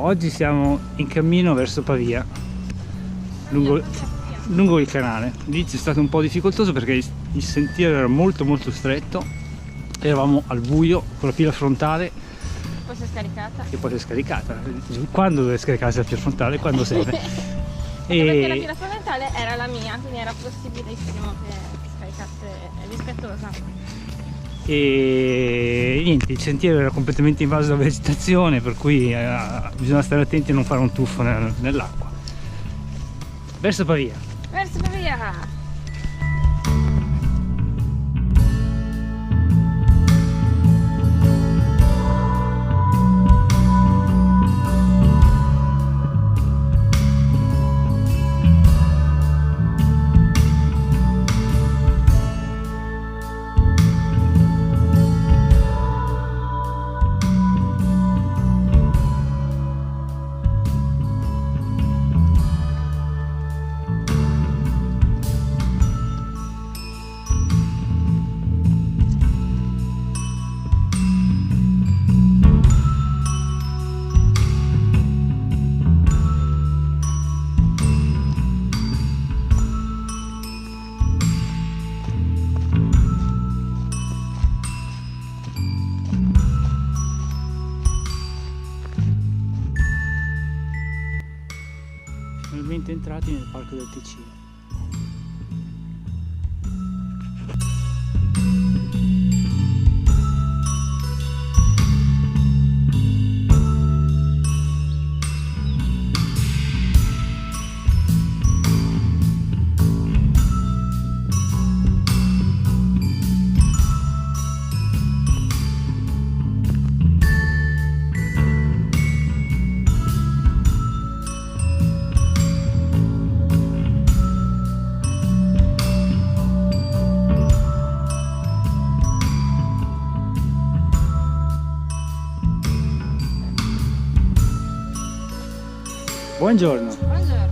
oggi siamo in cammino verso Pavia, lungo il canale. L'inizio è stato un po' difficoltoso perché il sentiero era molto stretto, eravamo al buio con la pila frontale Poi si è scaricata. che poi si è scaricata. Quando deve scaricarsi la pila frontale? Quando serve. Perché la pila frontale era la mia, quindi era possibilissimo che scaricasse rispettosa. E niente, il sentiero era completamente invaso da vegetazione, per cui bisogna stare attenti a non fare un tuffo nell'acqua. Verso Pavia. Verso Pavia! Finalmente entrati nel Parco del Ticino. Buongiorno. Buongiorno.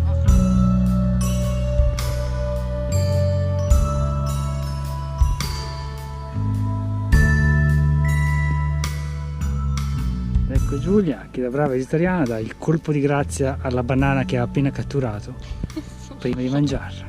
Ecco Giulia che da brava vegetariana dà il colpo di grazia alla banana che ha appena catturato prima di mangiarla.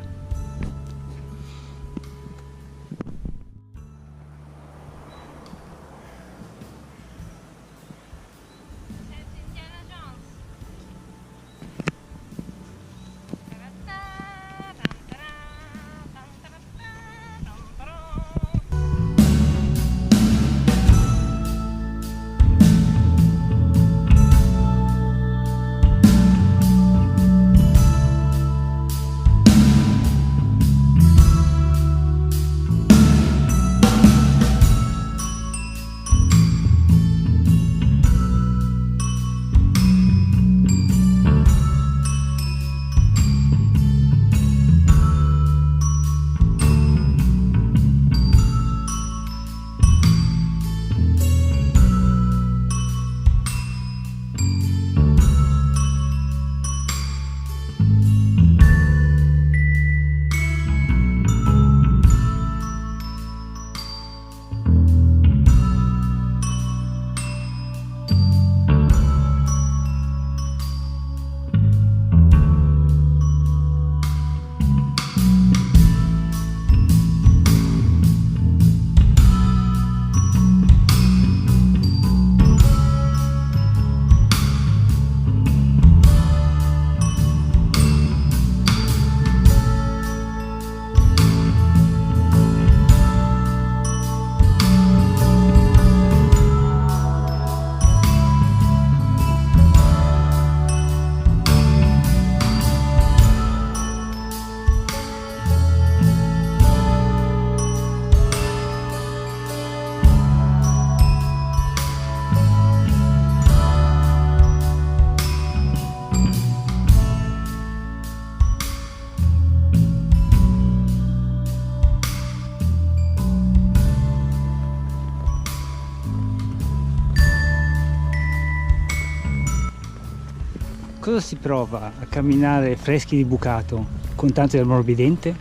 Cosa si prova a camminare freschi di bucato con tanto di ammorbidente?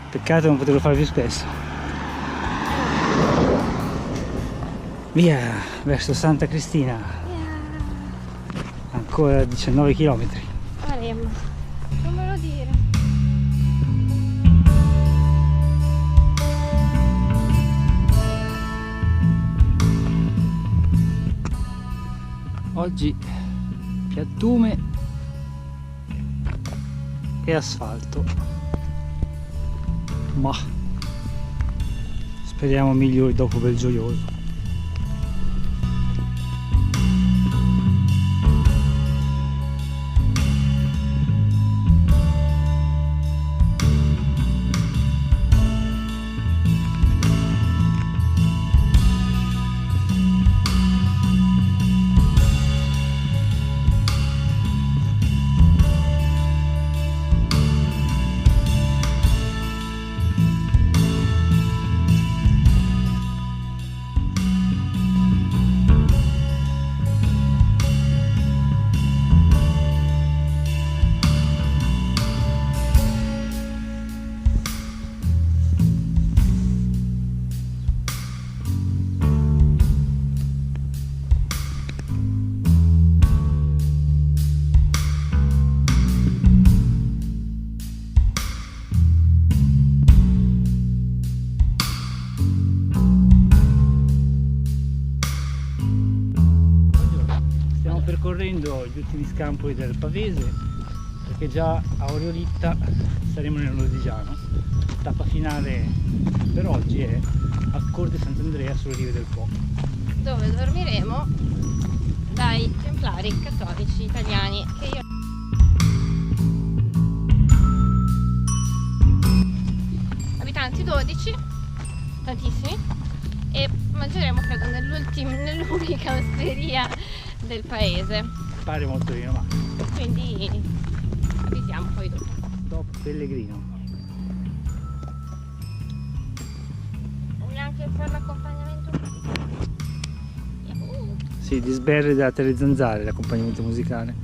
Peccato non poterlo fare più spesso. Via verso Santa Cristina, ancora 19 km. Faremo. Non me lo dire. Oggi piattume e asfalto, ma speriamo migliori dopo quel gioioso. Percorrendo gli ultimi scampoli del Pavese, perché già a Oriolitta saremo nel Lodigiano. Tappa finale per oggi è a Corte Sant'Andrea sulle rive del Po, Dove dormiremo dai templari cattolici italiani che io... Abitanti 12, tantissimi, e mangeremo credo nell'unica osteria del paese, pare molto vino, ma quindi avvisiamo poi dopo. dopo Pellegrino. Vuoi anche fare l'accompagnamento? Sì, di Sberri della Tele Zanzare, l'accompagnamento musicale.